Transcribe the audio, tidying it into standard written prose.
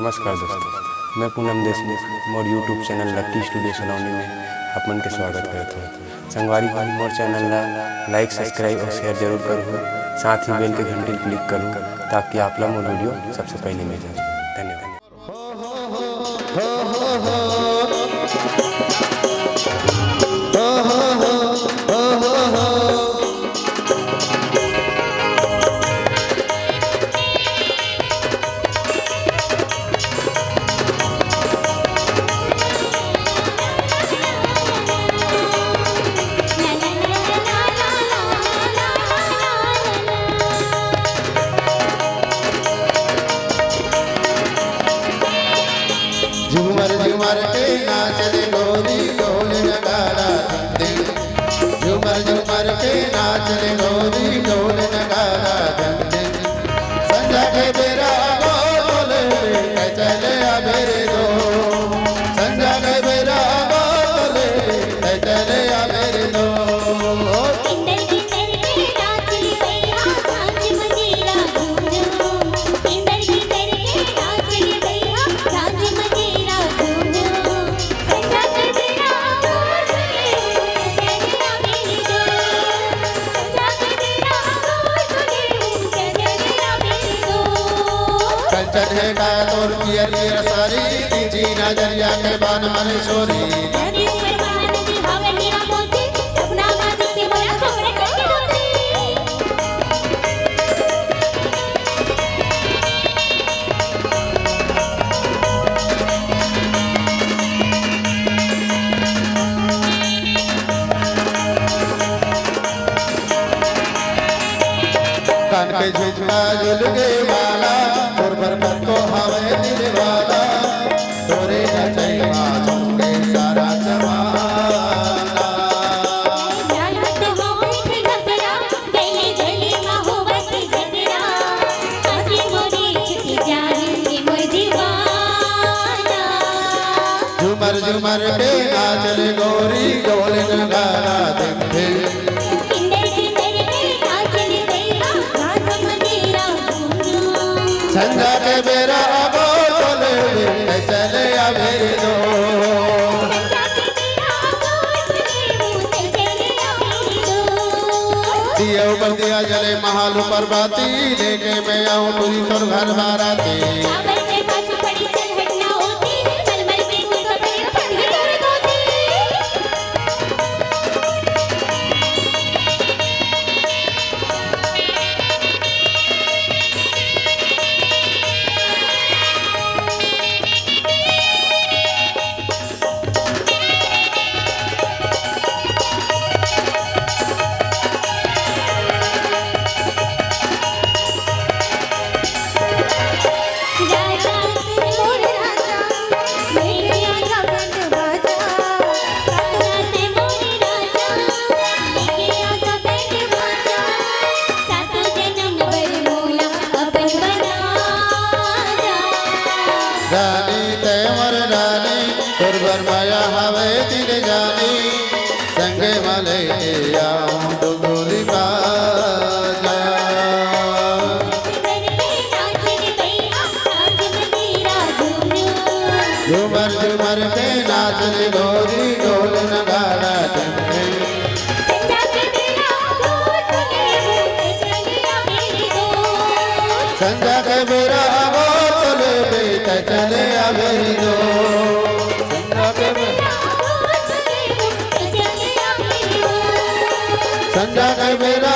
नमस्कार दोस्तों, मैं पूनम देशमुख मोर यूट्यूब चैनल लकी स्टूडियो सलौनी में अपन के स्वागत करता हूँ। संगवारी भाई मोर चैनल ला लाइक सब्सक्राइब और शेयर जरूर करूँ, साथ ही बेल के घंटी क्लिक करूँ ताकि आप लोग मोर वीडियो सबसे पहले मिल जाए। धन्यवाद। झूमर झूमर के नाच रे गोरी ढोल नगाड़ा झुमते, झूमर झूमर के नाच रे गोरी ढोल नगाड़ा झुमते। संजा के बेरा बोले के चले आ मेरे दो, संजा के बेरा बोले के चले आ मेरे दो। कंचन है का तोर पियर पियर सारी, तीजी नजरिया के बान मन छोरी। कान के झुमका झुलगे वाला तोर पर को हवे दिल वाला, तोरे नचैया झुमके सारा जमाना। झूमर झूमर के नाच रे गोरी ढोल नगाड़ा झुमते। संजा के बेरा बोले चले आ मेरे दो, दिया बंदिया जले महाल पर बाती, लेके मैं आऊं पूरी तोर घर बाराती। रानी तेवर रानी तोर बरमाया हवे दिल जानी, संगे वाले के आऊं डोली बाजा। झूमर झूमर के नाच रे गोरी ढोल नगाड़ा झुमते। संजा के बेरा चले आ मेरी दो, संजा के बेरा